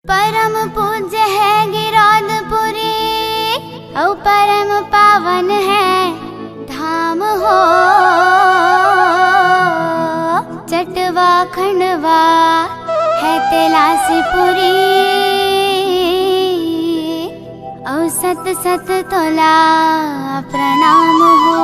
परम पूज्य है गिरौदपुरी, औ परम पावन है धाम हो। चटवा खंडवा है तिलासीपुरी, औ सत सत तोला प्रणाम हो।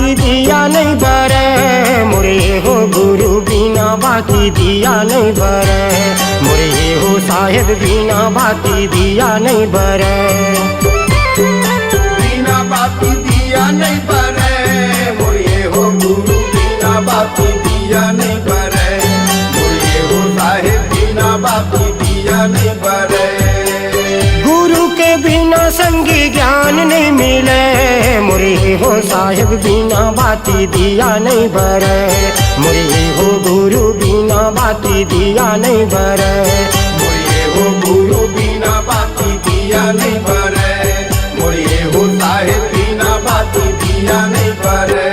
बाती दिया नहीं बरे, मोरे हो गुरु बिना बाती दिया नहीं बरे, मोरे हो साहेब बिना बाती दिया नहीं बरे। बिना बाती दिया नहीं बरे, मोरे हो गुरु बिना बाती दिया नहीं बरे, मोरे हो साहेब बिना बाती दिया नहीं बरे। गुरु के बिना संगी ज्ञान नहीं मिले, मोरे हो साहेब बिना बाती दिया नहीं बरे, मोरे हो गुरु बिना बाती दिया नहीं बरे, मोरे हो गुरु बिना बाती दिया नहीं बरे, मोरे हो साहेब बिना बाती दिया नहीं बरे।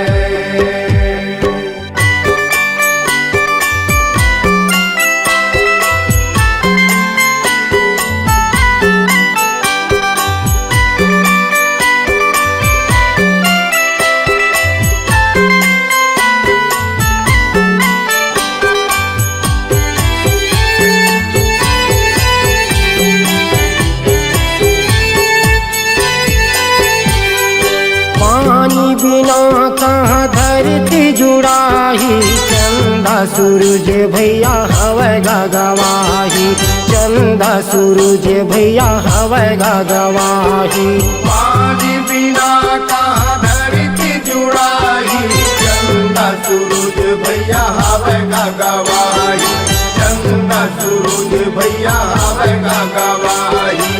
बिना कहाँ धरती जुड़ाही, चंदा सूरज भैया हवे गवाही, चंदा सूरज भैया हवे गवाही। पानी बिना कहाँ धरती जुड़ाही, चंदा सूरज भैया हवे गवाही, चंदा सूरज भैया हवे गवाही।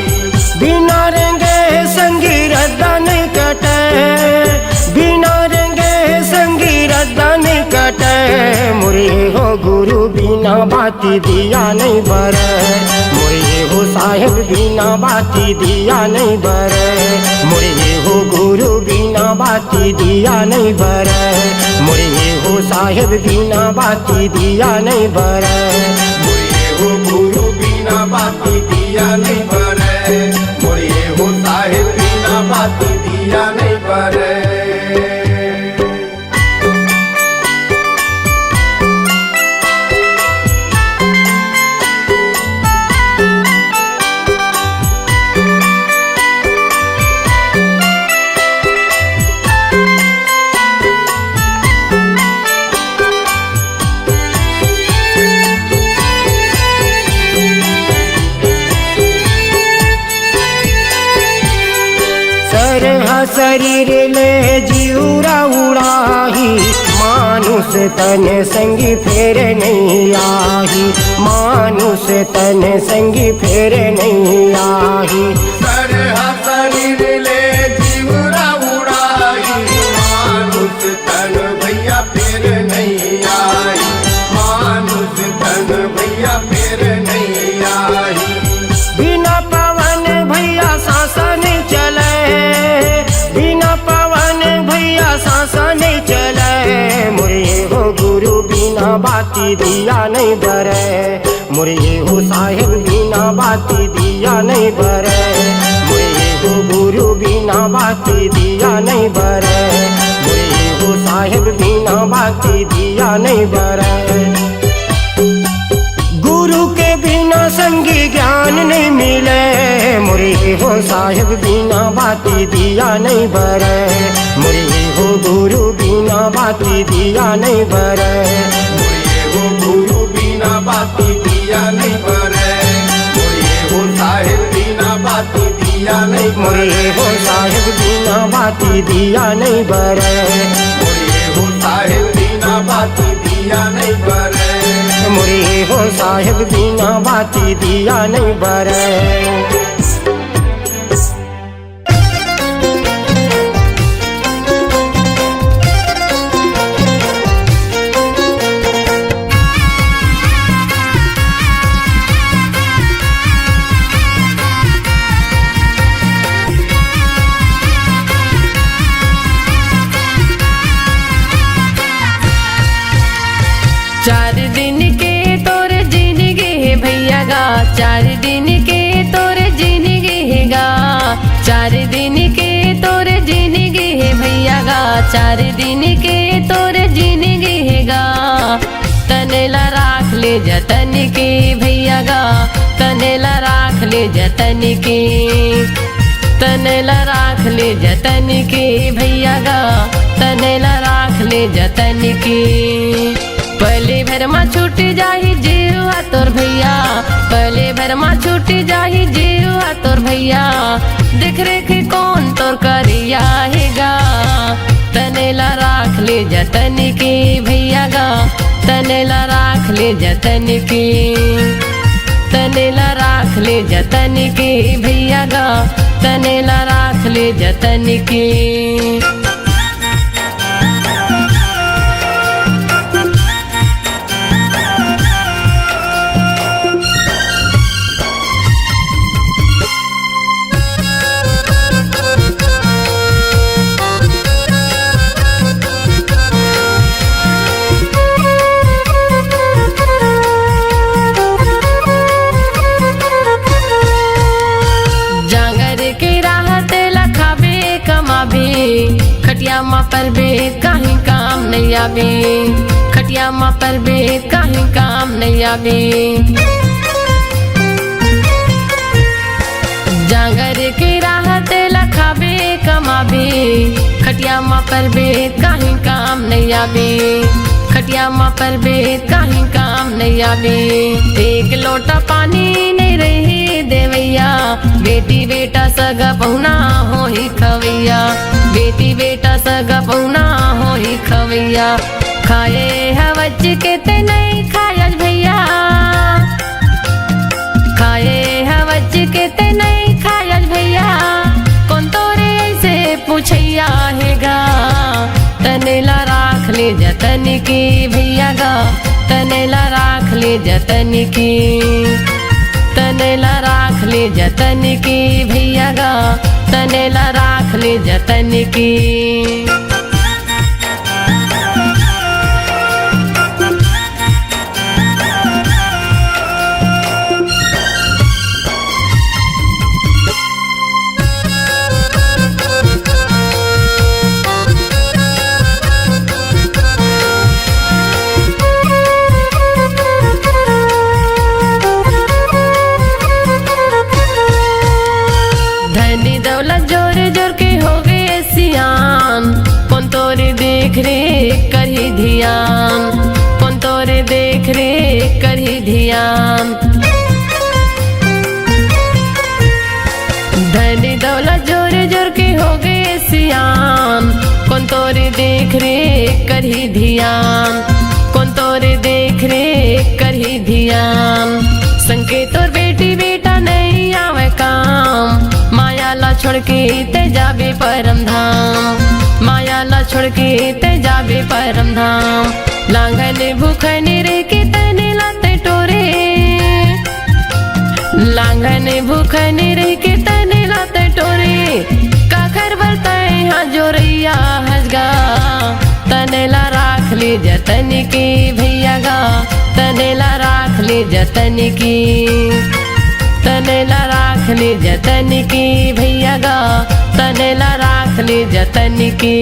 बिना रंगे संगी रद्दा नहीं कटे, बिना रंगे संगी रद्दा नहीं कटे, मोरे हो गुरु बिना बाती दिया नहीं बरे, मोरे हो साहेब बिना बाती दिया नहीं बरे, मोरे हो गुरु बिना बाती दिया नहीं बरे, मोरे हो साहेब बिना बाती दिया नहीं बरे, मोरे हो गुरु बिना बाती दिया नहीं बरे, मोरे हो साहेब बिना बाती दिया नहीं बरे। शरीर ले जीवरा उड़ाही, मानुष तन संगी फेर नहीं आही, मानुष तन संगी फेर नहीं आही। शरीर ले जीवरा उड़ाही, मानुष तन भैया फेर नहीं आई, मानुष तन भैया फेर नहीं आई। बिना पवन भैया सांसा नहीं चले, बिना पवन भैया सांसा नहीं चले, मोरे हो गुरु बिना बाती दिया नहीं बरे, मोरे हो साहेब बिना बाती दिया नहीं बरे, मोरे हो गुरु बिना बाती दिया नहीं बरे, मोरे हो साहेब बिना बाती दिया नहीं बरे। गुरु के बिना संगी ज्ञान नहीं मिले, मोरे हो साहेब बिना बाती दिया नहीं बरे, मोरे हो गुरु बिना बाती दिया नहीं बरे, मोरे हो गुरु बिना बाती दिया नहीं बरे, मोरे हो साहेब बिना बाती दिया नहीं बरे, मोरे हो साहेब बिना बाती दिया नहीं बरे, मोरे हो साहेब बिना बाती दिया नहीं बरे, मोरे हो साहेब बिना बाती दिया नहीं बरे। चार दिन के तोर जिंदगी है भैया गा, चार दिन के तोर जिंदगी गा, चार दिन के तोर जिंदगी है भैया गा, चार दिन के तोर जिंदगी गा। तनेला राख ले जतन के भैया गा, तनेला राख ले जतन के, तनेला राख ले जतन के भैया गा, तनेला ले जतन की। पहले भर में छूट जाही जीवा तोर भैया, पहले भर में छूट जाही जीवा तोर भैया, देख रेख कौन तोर करिया हेगा, तनेला राख ले जतन की भैया गा, तनेला राख ले जतन की, तनेला राख ले जतन की भैया गा, तनेला राख ले जतन की। खटिया माँ पर बे कहीं काम नहीं आवे, खटिया माँ पर बे कहीं काम नहीं आवे, जांगर के राहत लखावे कमावे, खटिया माँ पर बे कहीं काम नहीं आवे, खटिया माँ पर बे कहीं काम नहीं आवे। एक लोटा पानी नहीं रही देवैया, बेटी बेटा सगा पहुना हो ही खवैया, बेटी बेटा सगा पहुना हो ही खवैया, खाए हवच के ते नहीं खायल भैया, खाए हवच के ते नहीं खायल भैया, कौन तोरे ऐसे पूछैया हेगा, तनेला राख ले जतन की भैया गा, तनेला राख ले जतन की, तनेला राख ले जतन की भैया गा, तनेला राख ले जतन की। धनी दौलत जोर जोर के हो गए सियान, कौन तोरे देख रे करही ध्यान, कौन तोरे देख रे करही ध्यान, धनी दौलत जोर जोर के हो गए सियान, कौन तोरे देख रे करही ध्यान, कौन तोरे देख रे करही ध्यान, संके तोर बेटी बेटा नहीं आवे काम, माया ला छोड़ के ते जाबे परम धाम, माया ला छोड़ के ते जाबे परम धाम, लांघन भूखने रे के तने लाते टोरे, लांघन भूखने रे के तने लाते टोरे, काखर बरताए हाँ जोरैया हसगा, तनेला राख ले जतन की भैया गा, तनेला राख ले जतन की, तनेला राख ले जतन की भैया गा, तनेला राख ले जतन की।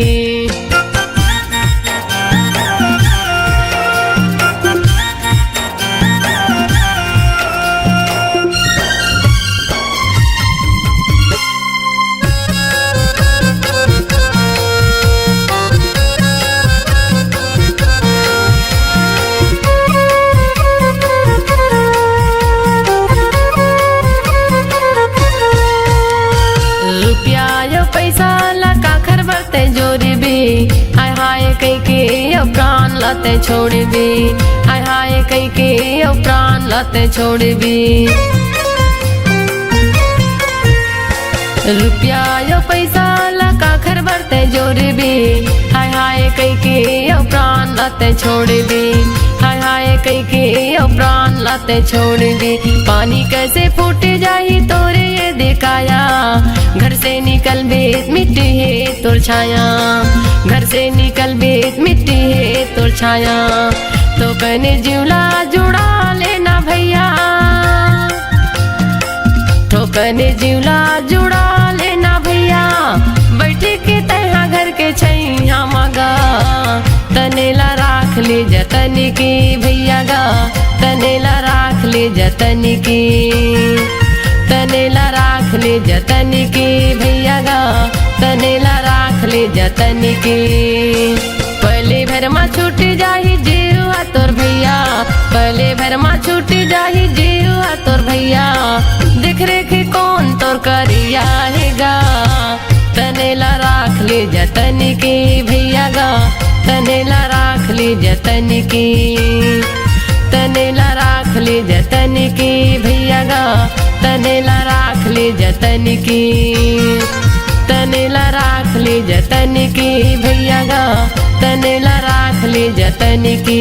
पैसा ला काखर बरते जोरी भी, हाय हाय कई के अब प्राण लाते छोड़ भी, हाय हाय कई के अब प्राण लाते छोड़ भी, रुपया यो पैसा ला काखर बरते जोरी भी, हाय हाय कई के अब प्राण लाते छोड़ भी, हाय हाय कई के अब प्राण लाते छोड़ भी, पानी कैसे फूट जाही तोरे ये दिखाया, घर से निकल बेत मिट्टी है तोर छाया, घर से निकल बेत मिट्टी है तोर छाया, तो कने जिवला जुड़ा लेना भैया, तो कने जिवला जुड़ा लेना भैया, बैठे के तहा घर के छैया मगा, तनेला राख ले जतन की भैया गा, तनेला राख ले जतन की, तनेला राख ले जतन की भैया गा, तनेला राख ले जतन की। पले भर में छूट जाही जीवा तोर भैया, पले भर में छूट जाही जीवा तोर भैया। देख रेख कौन तोर करिया हैगा, तनेला राख ले जतन के भैया गा, तनेला राख ले जतन के, तनेला राख ले जतन के भैया गा, तनेला राख ले जतन के, तनेला राख ले जतन के भैया गा, तनेला राख ले जतन के,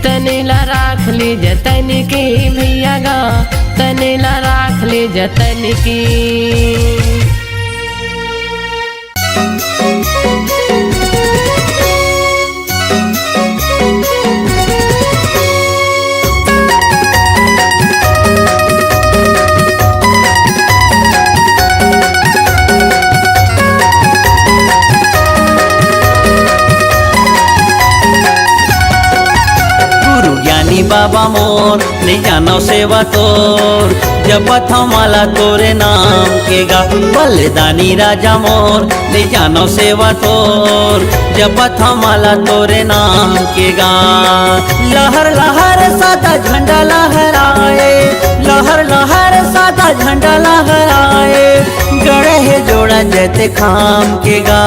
तनेला राख ले जतन के भैया गा, तनेला राख ले जतन के। बाबा मोर ले जानो सेवा तोर, जपत हमाला तोरे नाम के गा। बलिदानी राजा मोर ले जानो सेवा तोर, जपत हमाला तोरे नाम के गा। लहर लहर सादा झंडा लहराए, लहर लहर सादा झंडा लहराए। गड़े है जोड़ा जैते खाम के गा,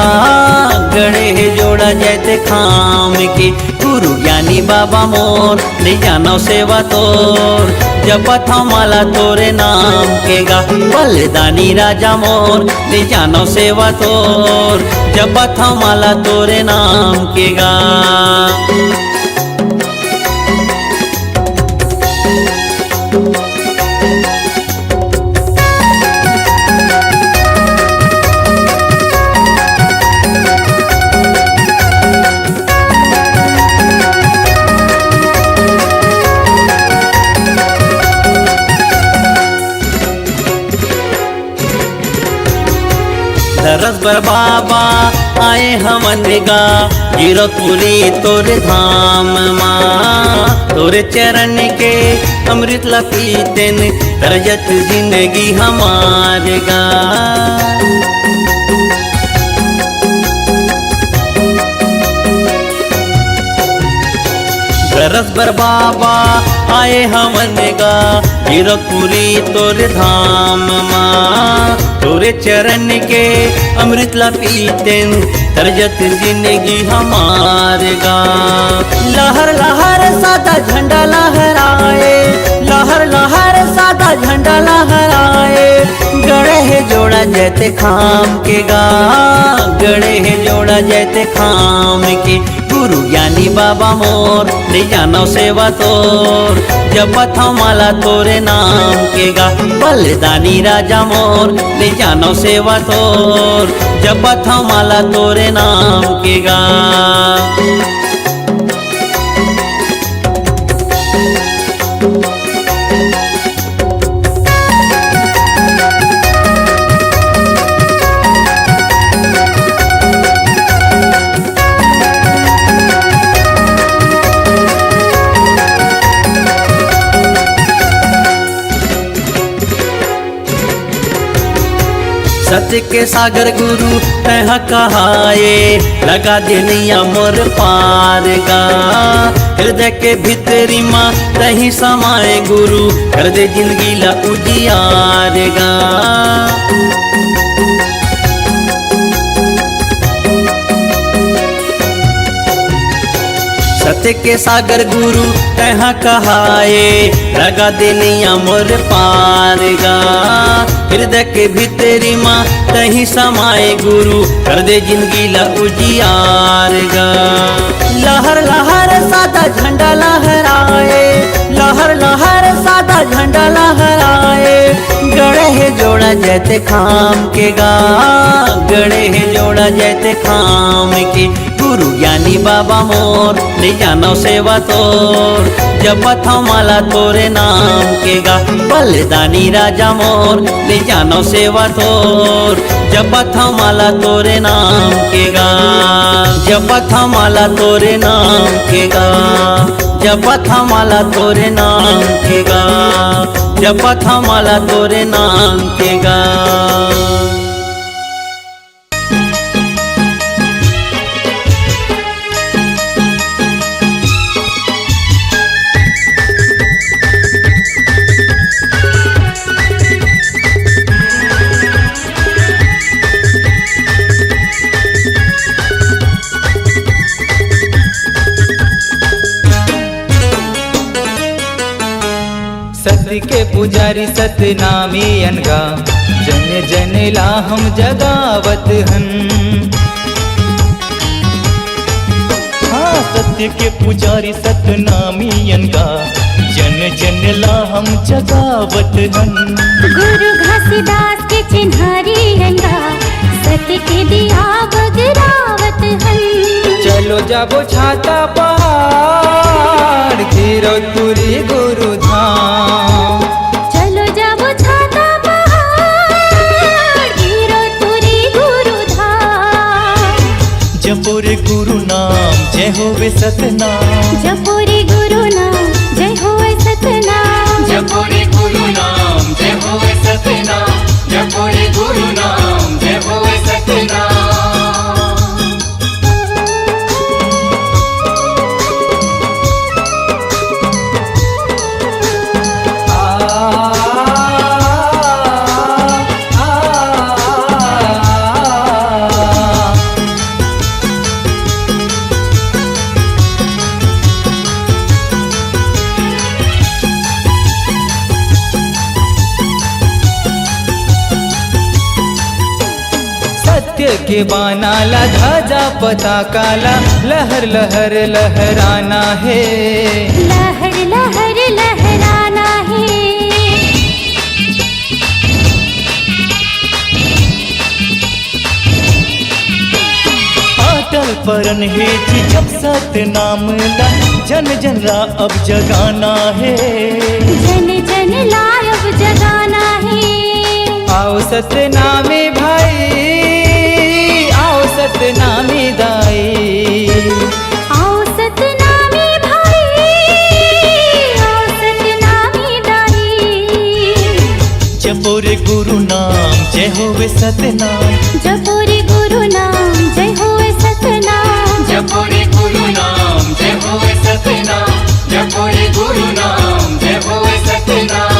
गड़े है जोड़ा जैते खाम के। गुरु ज्ञानी बाबा मोर ले जानो सेवा तोर, जपत हमाला तोरे नाम के गा। बलिदानी राजा मोर ले जानो सेवा तोर, जपत हमाला तोरे नाम के गा। दरस बर बाबा आए हमन गा, जीरकपुरी तोरे धाम माँ। तोरे चरण के अमृत ला पीतेन, तरजत जिंदगी हमार गा। दरस बर बाबा आए हमन गा, जीरकपुरी तोरे धाम माँ। तोरे चरण के अमृत ला पीतेन, तरजत जिंदगी हमार गा। लहर लहर सादा झंडा लहराए, लहर लहर सादा झंडा लहराए। गड़े है जोड़ा जैते खाम के गा, गड़े है जोड़ा जैते खाम के। गुरु ज्ञानी बाबा मोर ले जानो सेवा तोर, जपत हमाला तोरे नाम के गा। बलिदानी राजा मोर ले जानो सेवा तोर, जपत हमाला तोरे नाम के गा। सत्य के सागर गुरु तह कहाए, लगा दिलिया मोर पार गा। हृदय के भीतरी माँ तही समाए गुरु, कर दे जिंदगी ला उजियार गा। सत्य के सागर गुरु तह कहाए, लगा दिलिया मोर पार गा। हृदय के भीतरी माँ तही समाए गुरु, कर दे जिंदगी ला उजियार गा। लहर लहर सादा झंडा लहराए, लहर लहर सादा झंडा लहराए। गड़े है जोड़ा जैते खाम के गा, गड़े है जोड़ा जैते खाम के। गुरु ज्ञानी बाबा मोर ले जानो सेवा तोर, जपत हमाला तोरे नाम के गा। बलिदानी राजा मोर ले जानो सेवा तोर, जपत हमाला तोरे नाम के गा। जपत हमाला तोरे नाम के गा, जपत हमाला तोरे नाम के गा, जपत हमाला तोरे नाम के गा। सत्य के पुजारी सतनामी अनगा जन जन ला हम जगावत हन। हाँ सत्य के पुजारी सतनामी अनगा जन जन ला हम जगावत हन। गुरु घासीदास के चिन्हारी अनगा सत्य के दिया बगरावत हन। चलो जाबो छाता पहाड़ गिरौतपुरी गुरु धाम। चलो जाबो छाता पहाड़ गिरौतपुरी गुरु धाम। जपुरी गुरु नाम जय होवे सतनाम। जपुरी गुरु नाम जय होवे सतनाम। जपुरी गुरु नाम जय होवे सतनाम। जपुरी गुरु नाम जय होवे सतनाम। सत्य के बानाला ध्वजा पताकाला लहर लहर लहराना है। लहर लहर लहराना है। अटल परन है जी जब सतनाम ला जन जन ला अब जगाना है। जन जन लायब जगाना है। आओ सतनामी भाई आओ सतनामी दाई। आओ सतनामी भाई आओ सतनामी दाई। जपुरी गुरु नाम जय होवे सतनाम। जपुरी गुरु नाम जय होवे सतनाम। जपुरी गुरु नाम जय होवे सतनाम। जपुरी गुरु नाम जय होवे सतनाम।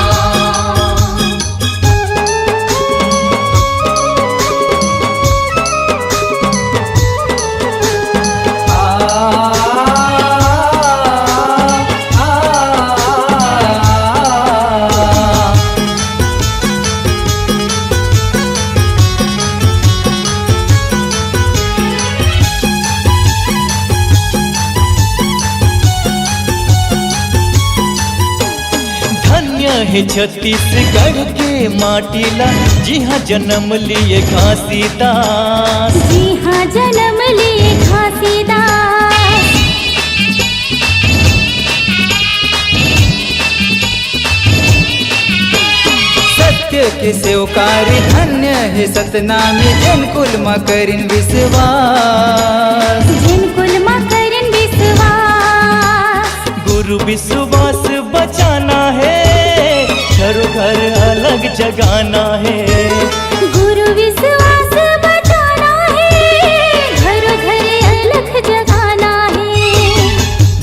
है छत्तीसगढ़ के माटीला जी हाँ जन्म लिए घासीदास। जी हाँ जन्म लिए घासीदास। सत्य के सेवकारी धन्य है सतनामी जिन कुल मा करिन विश्वास। जिन कुल मा करिन विश्वास। गुरु विश्वास बचाना है घर घर अलग जगाना है। गुरु विश्वास बचाना है घर घर अलग जगाना है।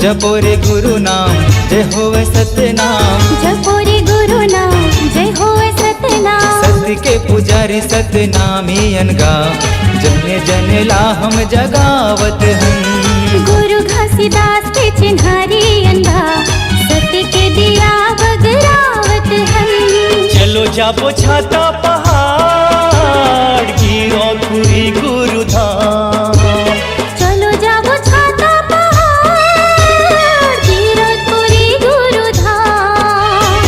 जपुरी गुरु नाम जय होवे सतनाम। जपुरी गुरु नाम जय होवे सतनाम। सत्य के पुजारी सतनामी अनगा जन जन ला हम जगावत हन। गुरु घासीदास के चिन्हारी अनगा सत्य के दिया बगरावत हन। चलो जाबो छाता पहाड़ गिरौतपुरी गुरु धाम। चलो जाबो छाता पहाड़ गिरौतपुरी गुरु धाम।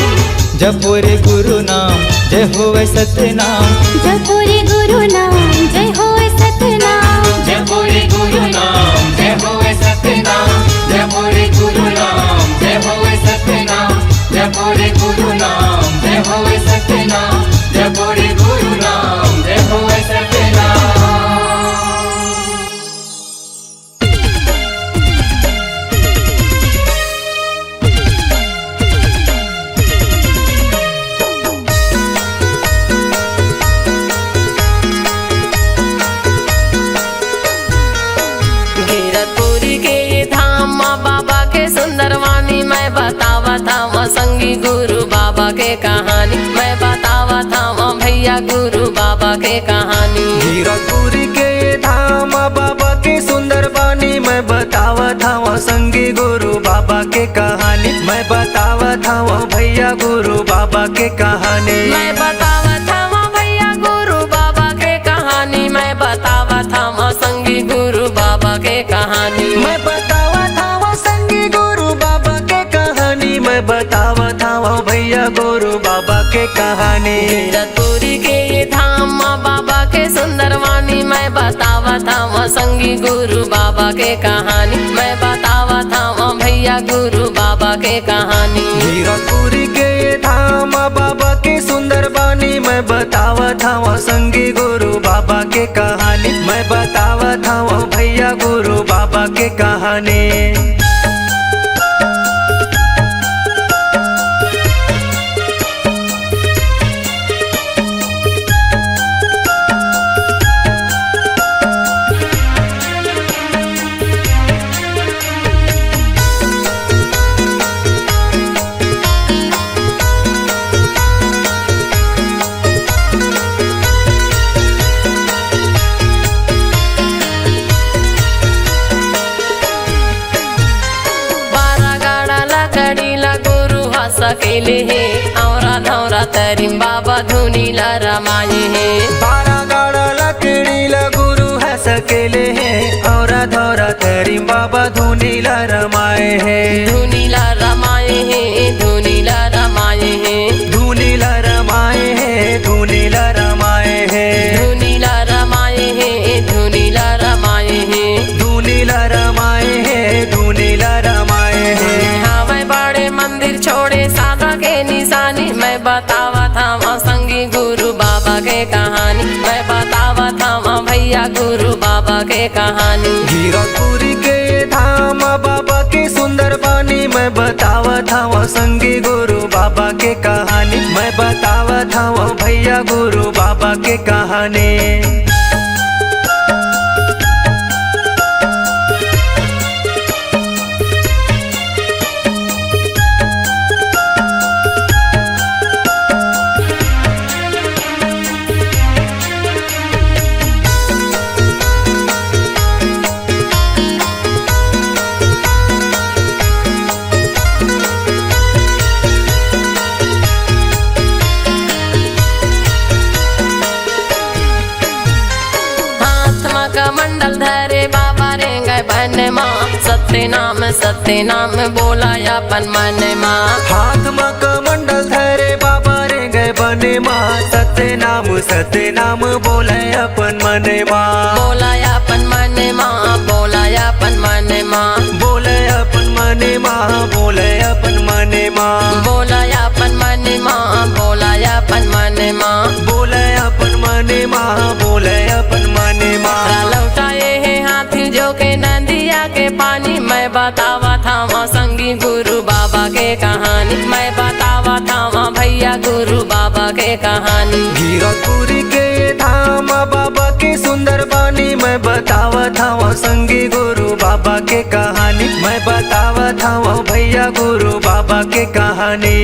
जपुरी गुरु नाम जय होवे सतनाम। जपुरी गुरु नाम जय होवे सतनाम। जपुरी गुरु नाम जय होवे सतनाम। जपुरी गुरु नाम जय होवे सतनाम। जपुरी गुरु नाम जय होवे सतनाम। जपुरी गुरु नाम जय होवे सतनाम। गिरतपुरी के धाम माँ बाबा के सुंदर वाणी मैं बतावा था वहाँ संगी गुरु बाबा के कहानी। मैं बतावा था वहाँ भैया गुरु बाबा के कहानी। गिरतपुरी के धाम बाबा के सुंदर बानी मैं बतावा था वहाँ संगी गुरु बाबा के कहानी। मैं बतावा बतावत हूँ भैया गुरु बाबा के कहानी। मैं बतावत हूँ भैया गुरु बाबा के कहानी। मैं बतावत हूँ संगी गुरु बाबा के कहानी। मैं बतावत हूँ संगी गुरु बाबा के कहानी। मैं बतावत हूँ भैया गुरु बाबा के कहानी। कीरतपुरी के ये धाम माँ बाबा के सुंदर वाणी। मैं बतावत हूँ संगी गुरु बाबा के कहानी। मैं बतावत हूँ भैया गुरु बाबा के कहानी। कीरतपुरी के ये धाम बाबा के सुंदर वाणी। मैं बतावत हूँ संगी गुरु बाबा के कहानी। मैं बतावत हूँ भैया गुरु बाबा के कहानी। सकेले है औरा धौरा तरीम बाबा धुनीला रमाए है। 12 गाड़ा लकड़ी गुरु है सकेले है औरा धौरा तरीम बाबा धुनीला रमाए है। धुनीला रमाए है धुनीला रमाए है धुनीला रमाए है धुनीला रमाए है धुनीला रमाए है धुनीला रमाए है धुनीला रमाए है धुनीला रमाए है। हाँ मैं बड़े मंदिर छोड़े सादा के निशानी। मैं बतावत हूँ संगी गुरु बाबा के कहानी। मैं बतावत हूँ भैया गुरु बाबा के कहानी। कीरतपुरी के धाम बाबा के सुंदर वाणी। मैं बतावत हूँ संगी गुरु बाबा के कहानी। मैं बतावत हूँ भैया गुरु बाबा के कहानी। मंडल धरे बाबा रे गए बन माँ। सत्य नाम बोला अपन मन माँ। हाथ में कमंडल धरे बाबा रे गए बने माँ। सत्य नाम बोले अपन मन माँ। बोला अपन मन माँ बोला अपन मन माँ बोले अपन मन माँ बोले अपन मन माँ बोला अपन मन माँ बोला अपन मन माँ बोले अपन मन माँ बोले अपन मन माँ। लौटाए है हाथी जो के नदिया के पानी। मैं बतावा था संगी गुरु बाबा के कहानी। मैं बतावा था भैया गुरु बाबा के कहानी। कीरतपुरी के धाम बाबा के सुंदर वाणी। मैं बतावत हूँ संगी गुरु बाबा के कहानी। मैं बतावत हूँ भैया गुरु बाबा के कहानी।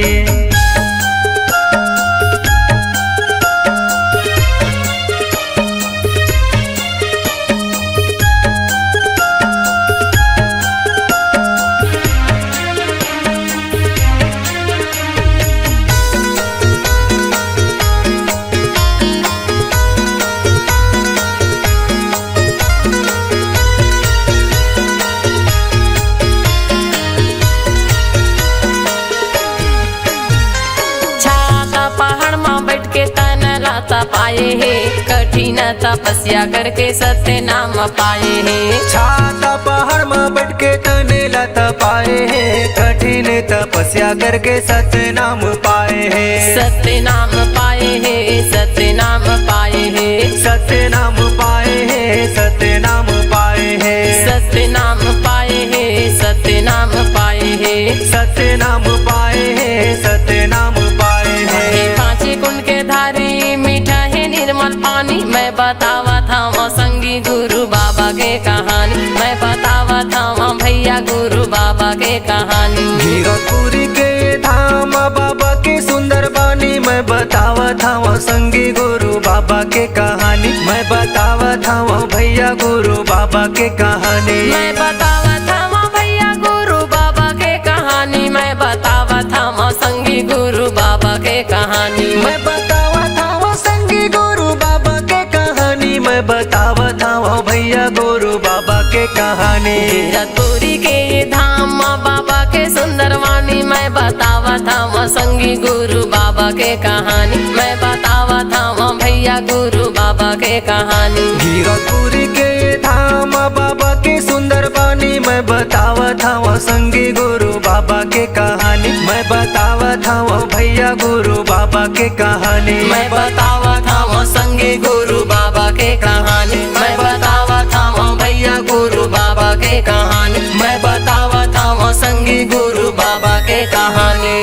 पाए है कठिन तपस्या करके सत्य नाम पाए है। छाता पहाड़ में बैठ के तने लता पाए है। कठिन तपस्या करके सत्य नाम पाए है। सत्य नाम पाए है सत्य नाम पाए है सत्य नाम पाए है सत्य नाम पाए है सत्य नाम पाए है सत्य नाम पाए है सत्य नाम पाए है सत्य नाम पाए है। 5 कुंड के धारी मीठा है निर्मल पानी। मैं बतावा था संगी गुरु बाबा के कहानी। मैं बतावा था भैया गुरु बाबा के कहानी। कीरतपुरी के धाम बाबा के सुंदर वाणी। मैं बतावत हूँ संगी गुरु बाबा के कहानी। मैं बतावत हूँ भैया गुरु बाबा के कहानी। मैं बतावा था भैया गुरु बाबा के कहानी। मैं बतावा था था संगी गुरु बाबा के कहानी। मैं बतावा था संगी गुरु बाबा के कहानी, मैं बतावा था भैया गुरु बाबा के कहानी। कीरतपुरी के धाम बाबा के सुंदर वाणी, मैं बतावा था संगी गुरु बाबा के कहानी। मैं बतावा था भैया गुरु बाबा के कहानी। कीरतपुरी के धाम बाबा के सुंदर वाणी, मैं बतावा था संगी गुरु बाबा के कहानी। मैं बतावा था भैया गुरु बाबा के कहानी। मैं बतावा था संगी गुरु बाबा के कहानी। मैं बतावा था भैया गुरु बाबा के कहानी। मैं बतावा था संगी गुरु बाबा के कहानी।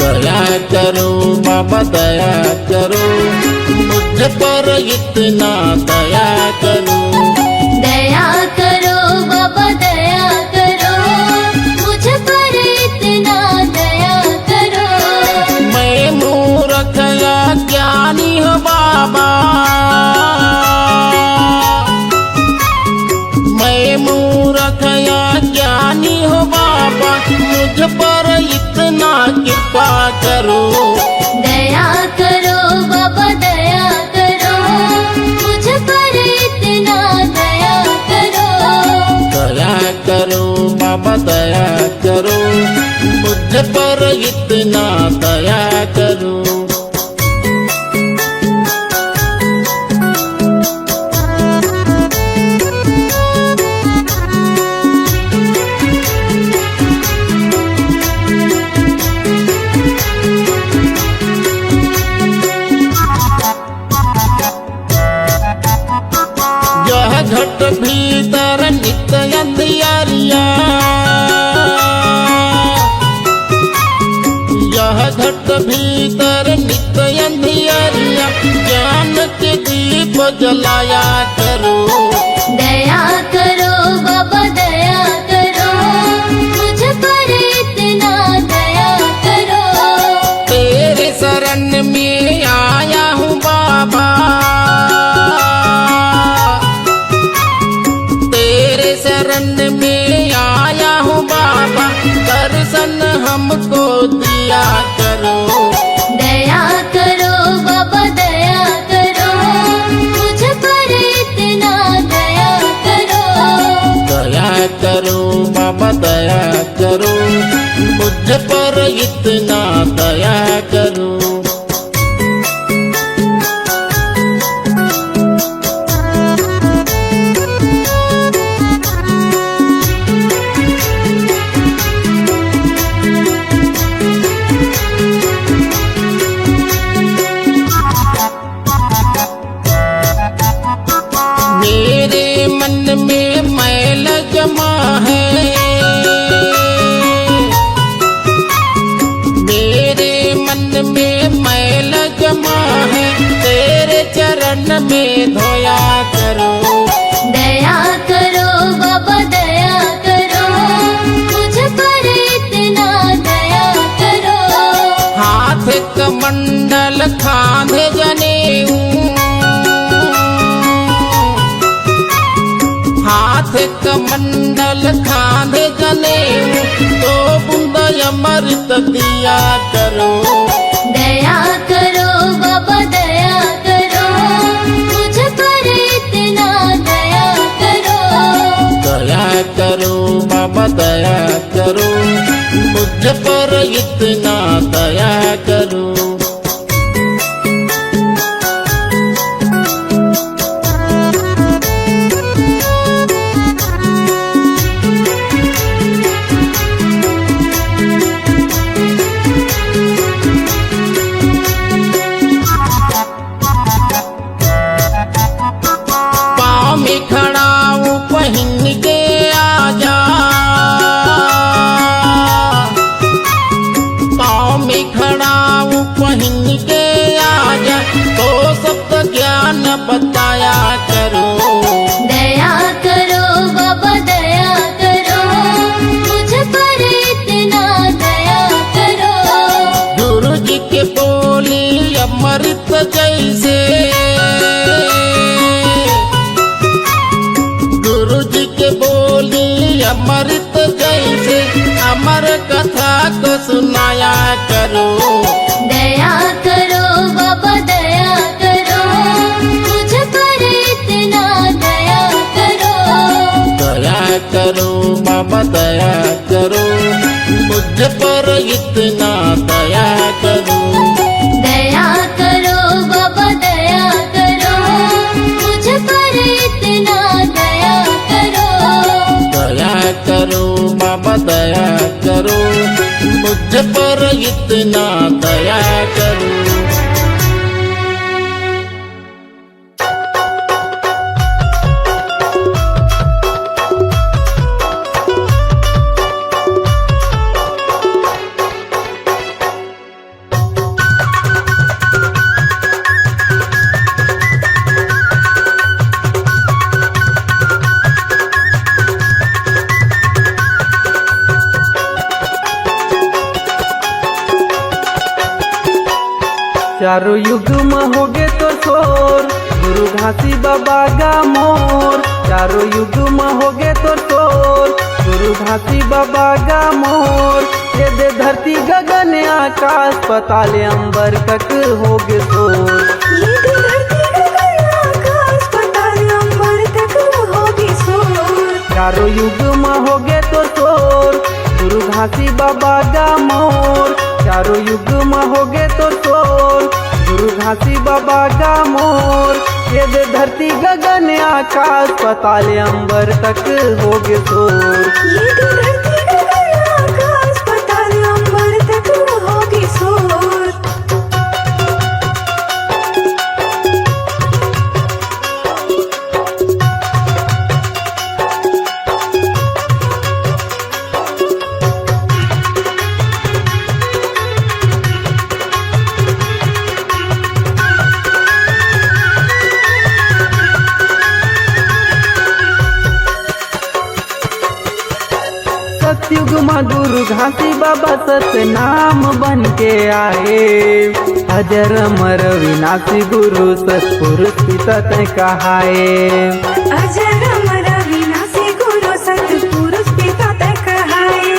दया करो बाबा दया करो, मुझ पर इतना दया करो। दया करो बाबा दया करो, मुझ पर इतना दया करो। मैं मूर्ख या ज्ञानी हूँ बाबा, मैं मूर्ख या ज्ञानी हूँ बाबा, मुझ पर इतना कृपा करो। दया करो बाबा दया करो, मुझ पर इतना दया करो। दया करो बाबा दया करो, मुझ पर इतना दया करो। यह घट भीतर नित्य अंधियारिया, यह घट भीतर नित्य अंधियारिया, ज्ञान के दीप जलाया करो। दया करो बाबा दया करो, मुझ पर इतना दया करो। तेरे शरण में आया हूँ बाबा, तेरे शरण में आया हूँ बाबा, दर्शन हमको दिया करो। दया करो बाबा दया करो, मुझ पर इतना दया करो। दया करो बाबा दया करो, मुझ पर इतना दया करो। मेरे मन में मैल जमा है, मेरे मन में मैल जमा है, तेरे चरण में धोया करो। दया करो बाबा दया करो, मुझ पर इतना दया करो। हाथ कमंडल खांधे जनेऊ, हाथ कमंडल खांधे जनेऊ, तो बूंद अमृत दिया करो। दया करो बाबा दया करो, मुझ पर इतना दया करो। दया करो बाबा दया करो, मुझ पर इतना दया करो। पाँव में खड़ा हूँ पहन के आजा, जैसे गुरु जी के बोली अमृत जैसे अमर कथा को सुनाया करो। दया करो बाबा दया करो, मुझ पर इतना दया करो। दया करो बाबा दया करो, मुझ पर इतना दया करो। दया करो बाबा दया करो, मुझ पर इतना दया करो। दया करो बाबा दया करो, मुझ पर इतना दया करो। चारों युग में होगे तो शोर, गुरु घासी बाबा का मोर। चारों युग में होगे तो शोर, गुरु घासी बाबा का मोर। ये दे धरती गगन आकाश पताल अंबर तक होगे शोर। ये दे धरती गगन आकाश पताल अंबर तक होगे शोर। चारों युग में होगे तो शोर, गुरु घासी बाबा का मोर। चारों युग में होगे तो शोर, गुरु घासी बाबा का मोर। ये दे धरती गगन आकाश पताल अंबर तक होगे शोर। ये दे धरती गगन आकाश पताल अंबर तक होगे शोर। सतयुग में गुरु घासी बाबा सत्य नाम बन के आए। अजर अमर विनाशी गुरु सतपुरुष पिता तय कहाए। अजर अमर विनाशी गुरु सतपुरुष पिता तय कहाए।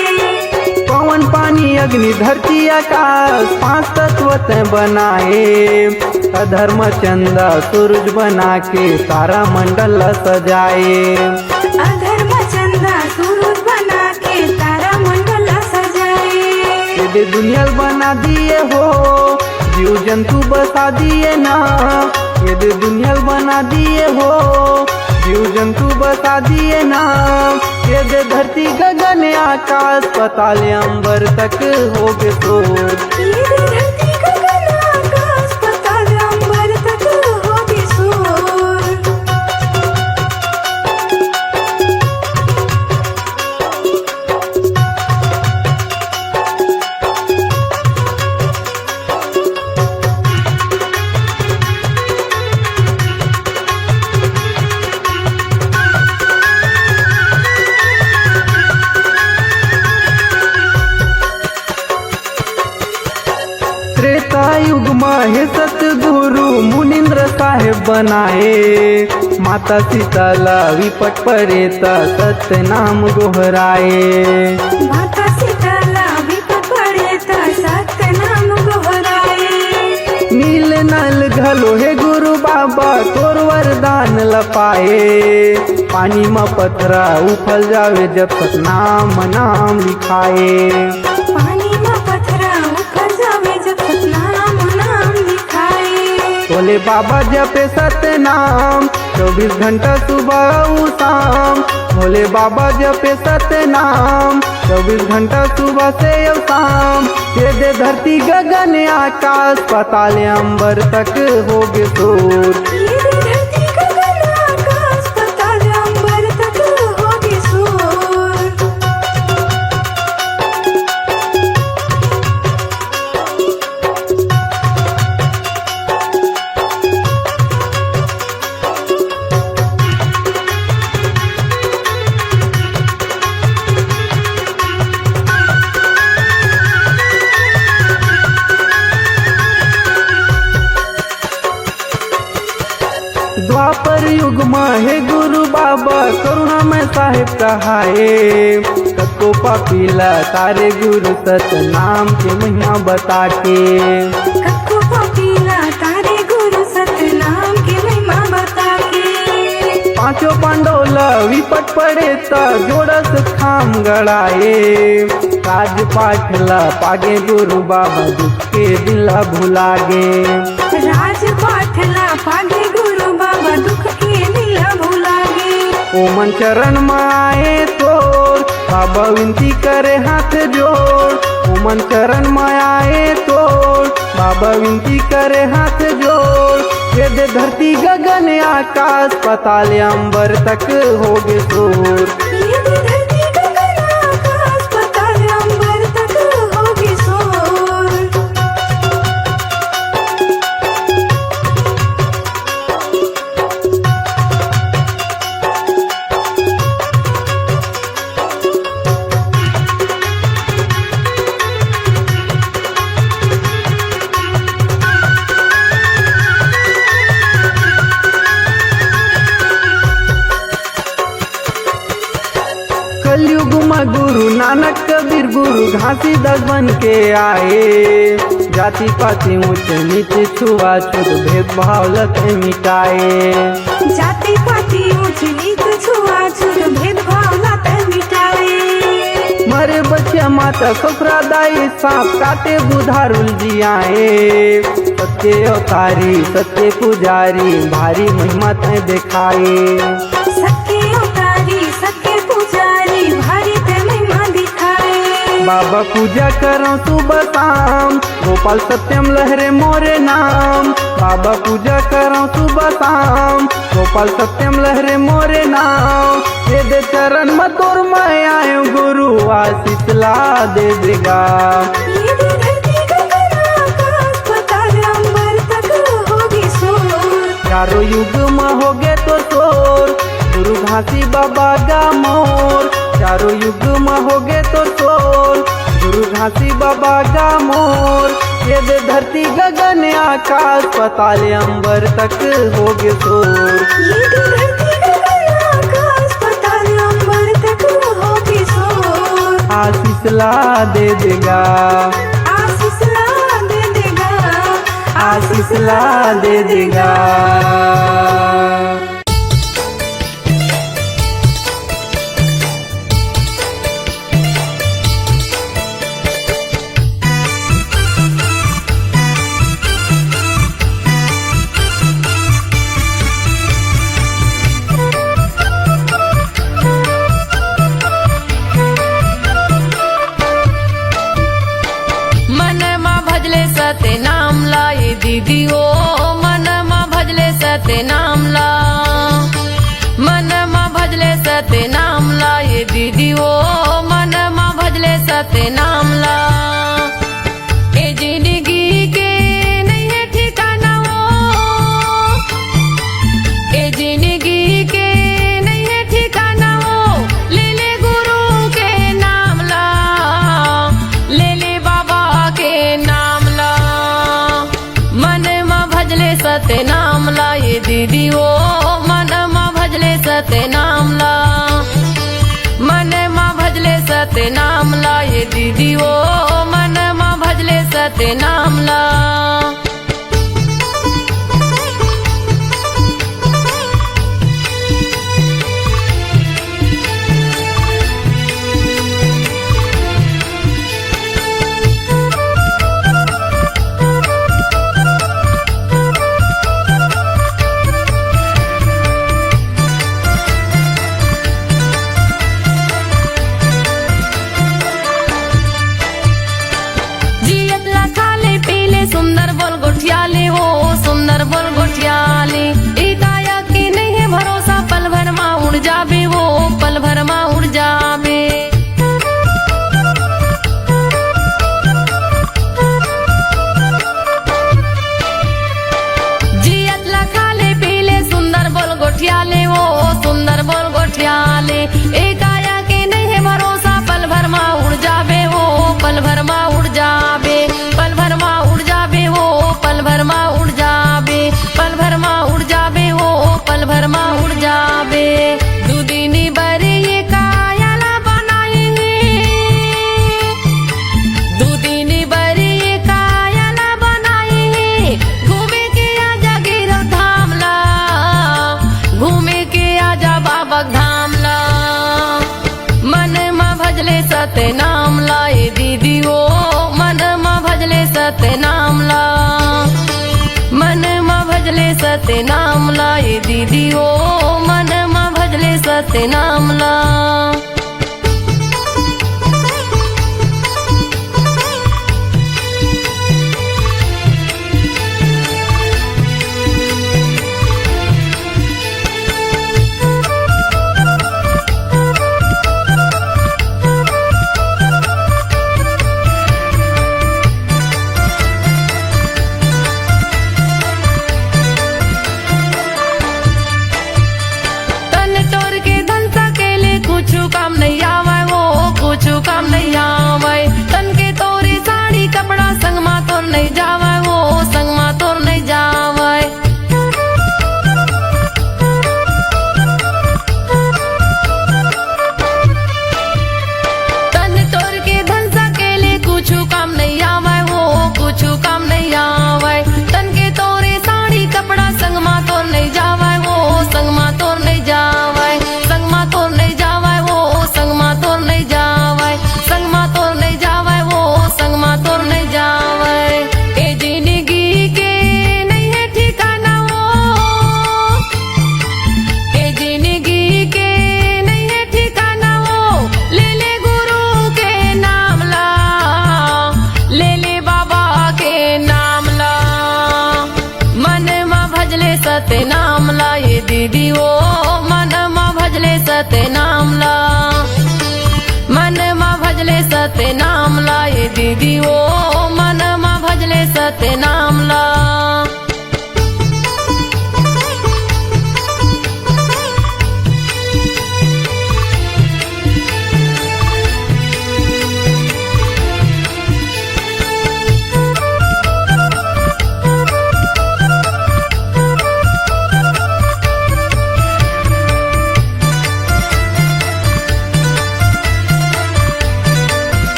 पवन पानी अग्नि धरती आकाश पांच तत्व तय बनाए। अधर्म चंदा सूरज बना के तारा मंडल सजाए। अधर्म चंदा सूरज बना के तारा मंडल सजाए। ये दुनिया बना दिए हो, जीव जंतु बसा दिए ना। ये दुनिया बना दिए हो, जीव जंतु बसा दिए ना। ये दे धरती गगन आकाश पताल अंबर तक होगे शोर। ये दे धरती गगन आकाश पताल अंबर तक होगे शोर। त्रेता युग में हे सतगुरु मुनिंद्र साहेब बनाए। माता सीताला विपट परेता सत्य नाम गोहराए। माता सीताला विपत पड़े तो सत्य नाम गोहराए। नील नल घलो हे गुरु बाबा तोर वरदान लपाए। पानी में पथरा उफल जावे जब तक नाम नाम लिखाए। पानी में पथरा उखड़ जावे जब तक नाम नाम लिखाए। बोले बाबा जपे सत्य नाम 24 घंटा सुबह उ शाम। भोले बाबा जपे सत्य नाम 24 घंटा सुबह से और शाम। ये दे धरती गगन आकाश पताल अंबर तक होगे शोर। ये दे धरती गगन आकाश पताल अंबर तक होगे शोर। द्वापर युग में हे गुरु बाबा करुणा में साहेब कहाए। सबको पापीला तारे गुरु सत नाम के महिमा बता के। कक्को पपीला तारे गुरु सतनाम के महिमा बता के। पांचों पांडोला विपट पड़े ता जोड़स खाम गड़ाए। राज पाठला पागे गुरु बाबा दुख के दिला भुला गे। राज पाठला पागे गुरु बाबा दुख के दिला भुला गे। ओ मन चरण में आए तोर बाबा विनती करे हाथ जोड़। ओ मन चरण में आए तोर बाबा विनती करे हाथ जोड़। वेद धरती गगन आकाश पाताल अंबर तक होगे शोर। ये धरती गगन आकाश पाताल अंबर तक होगी शोर। कलयुग में गुरु नानक कबीर गुरु घासीदास बन के आए। जाति पाति ऊंच नीच छुआछूत भेदभाव लते मिटाए। जाति पाति ऊंच नीच छुआछूत भेदभाव लाते मिटाए। मरे बच्चा माता खफरा दाई सांप काटे बुधारुल जियाए। सत्य अवतारी सत्य पुजारी भारी महिमा ते दिखाए। सत्य अवतारी सत्य पुजारी भारी ते महिमा दिखाए। बाबा पूजा करो सुबह शाम गोपाल सत्यम लहरे मोरे नाम। बाबा पूजा करो सुबह शाम गोपाल सत्यम लहरे मोरे नाम। दे चरण में तोर मैं आयो गुरु आशीष ला दे देगा। ये धरती गगन आकाश पाताल अंबर तक होगी शोर। चारों युग में होगे तो शोर गुरु घासी बाबा का मोर। चारों युग में होगे तो शोर गुरु घासी बाबा का मोर। ये दे धरती गगन आकाश पाताल अंबर तक होगे शोर। ये धरती गगन आकाश पाताल अंबर तक होगी शोर। आशीष ला दे देगा। आशीष ला दे देगा। आशीष ला दे देगा। सत्य नाम ला ये दीदी ओ मन मा भजले सत्य नाम ला। मन मा भजले सत्य नाम ला ये दीदी ओ मन मा भजले सत्य नाम ला। ए जिंदगी के नहीं है ठिकाना वो। ए जिंदगी के नहीं है ठिकाना वो। ले ले गुरु के नाम ला। ले ले बाबा के नाम सत्य नाम ला ये दीदी ओ मन मा भजले सत्य नाम ला। मन मा भजले सत्य नाम ला ये दीदी ओ मन मा भजले सत्य नाम ला। सुंदर पल भर मा उड़ जाबे दूदिनी बरी ये कायला बनाएंगे दूदिनी बरी ये कायला बनाएंगे घूमे के आजा गिरव धामला घूमे के आजा बाबा धामला मन मा भजले सत्य नाम लाए दीदी ओ मन मा भजले सत्य नाम ला मन मा भजले सत्य नाम लाए दीदी ओ मन मा भजले सत्य नाम ला तन टोर के धन सकेले कुछ काम नहीं आवे वो कुछ काम नहीं आवे तन के तोरे साड़ी कपड़ा संग मा तोर नहीं जावे वो संग मा तोर नहीं जावे तन टोर के धन सकेले कुछ काम नहीं आवे वो कुछ काम नहीं आवे तन के तोरे साड़ी कपड़ा संग मा तोर नहीं जावे वो संग मा तोर नहीं जावे संग मा तोर नहीं जावे वो संग मा तोर नहीं जावे संग मा तोर नहीं जावे वो संग मा तोर नहीं जावे ए जिंदगी के नहीं है ठिकाना वो ए जिंदगी के नहीं है ठिकाना वो ले ले गुरु के नाम ला ले ले बाबा के नाम ला मन मा भजले सत्य नाम ला ये दीदी ओ मन मा भजले सत्य नाम ला मन मा भजले सत्य नाम ला ये दीदी ओ मन मा भजले सत्य नाम ला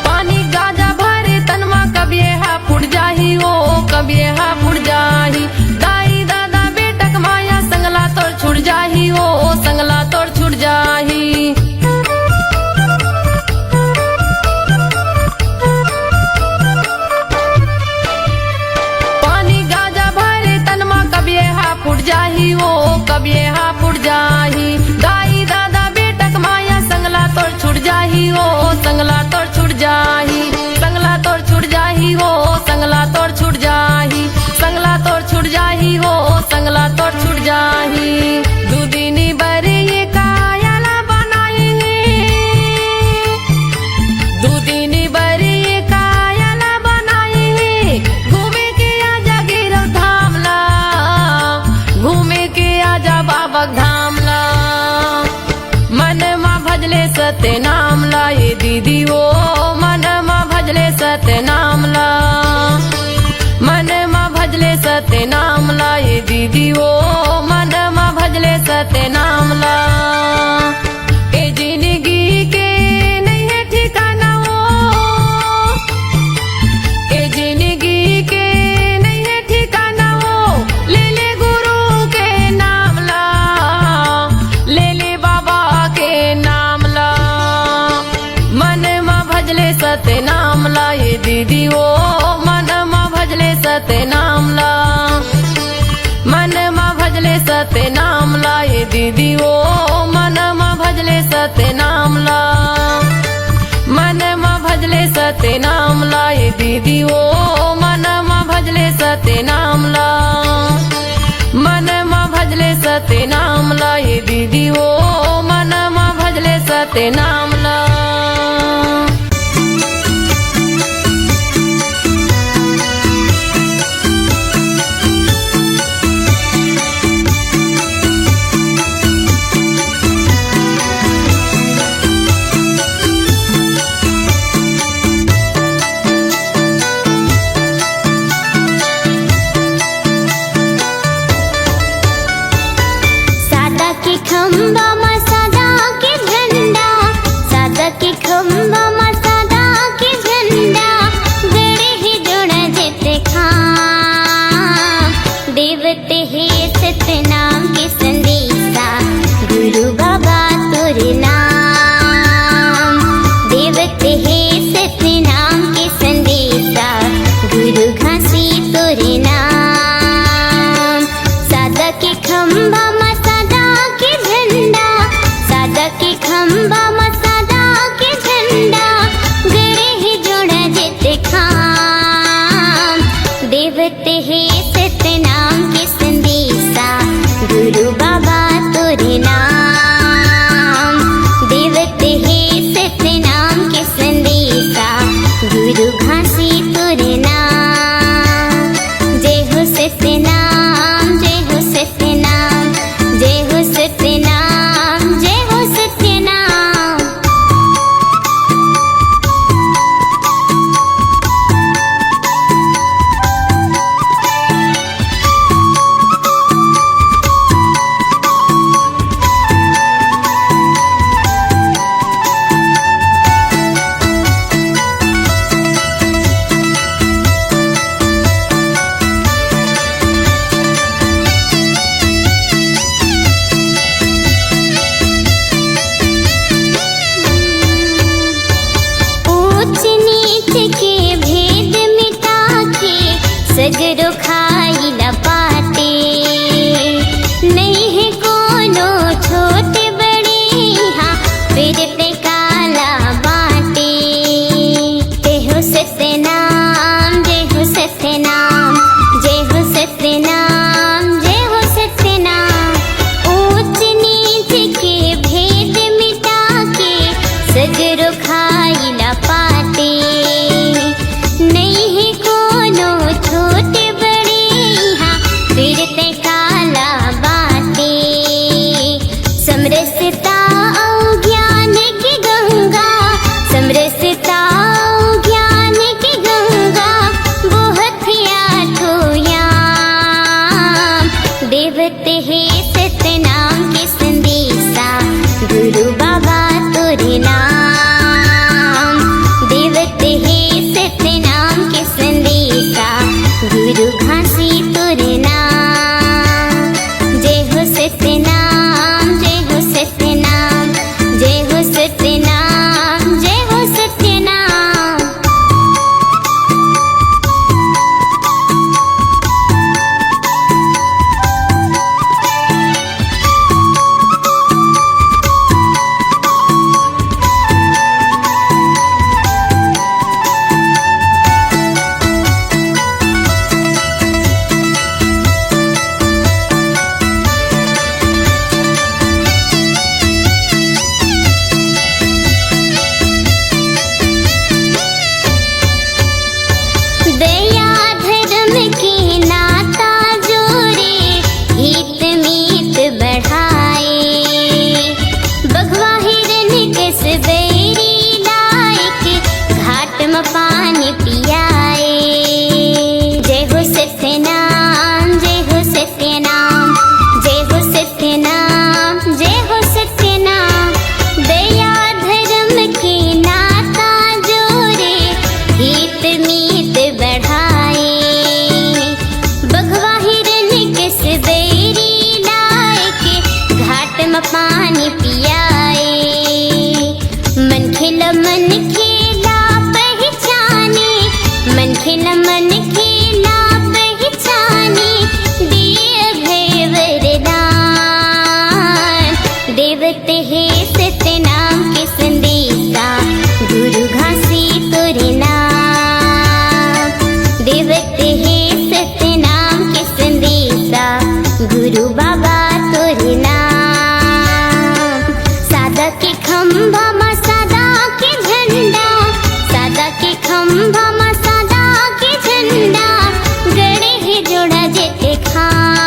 पानी गाजा भरे तनमा कभी हा फुट जाही ओ कभी हा फुट जाही दाई दादा बेटक माया संगला तोड़ छुट जाही ओ संगला तोड़ छुट जाही पानी गाजा भरे तनमा कभी हा फुट जाही ओ कभी हा फुट जाही दाई दादा बेटक माया संगला तोड़ छुट जाही ओ संगला तोड़ छुट जाही संगला तोड़ छुट जाही हो संगला तोड़ छुट जाही संगला तोड़ छुट जाही हो संगला तोड़ छुट जाही दूदिनी बरी ये कायला बनाएंगे दूदिनी बरी ये कायला बनाएंगे घूमे के आजा गिरव धामला घूमे के आजा बाबा धामला मन मा भजले सत्य नाम ला ये दीदी ओ मन मा भजले सत्य नाम ला मन मा भजले सत्य नाम ला ये दीदी ओ मन मा भजले सत्य नाम ला ए जिंदगी के नहीं है ठिकाना वो ए जिंदगी के नहीं है ठिकाना वो ले ले गुरु के नाम ला ले ले बाबा के नाम ला मन मा भजले सत्य नाम ला ये दीदी ओ मन मा भजले सत्य नाम ला मन मा भजले सत्य नाम ला ये दीदी ओ मन मा भजले सत्य नाम ला मन मा भजले सत्य नाम ला ये दीदी ओ मन मा भजले सत्य नाम ला मन मा भजले सत्य नाम ला ये दीदी ओ मन मा भजले सत्य नाम ला में पानी पियाए। मन खेला पहचाने, मन खेला पहचाने, दिए भय वरदान। देवते है सतनाम के संदेशा, गुरु घासी तोरे नाम। देवते है सतनाम के संदेशा, गुरु बाबा तोरे नाम। सादा के खंभा में सादा के झंडा, सादा के खंभा में सादा के झंडा, गड़े है जोड़ा जेते खान।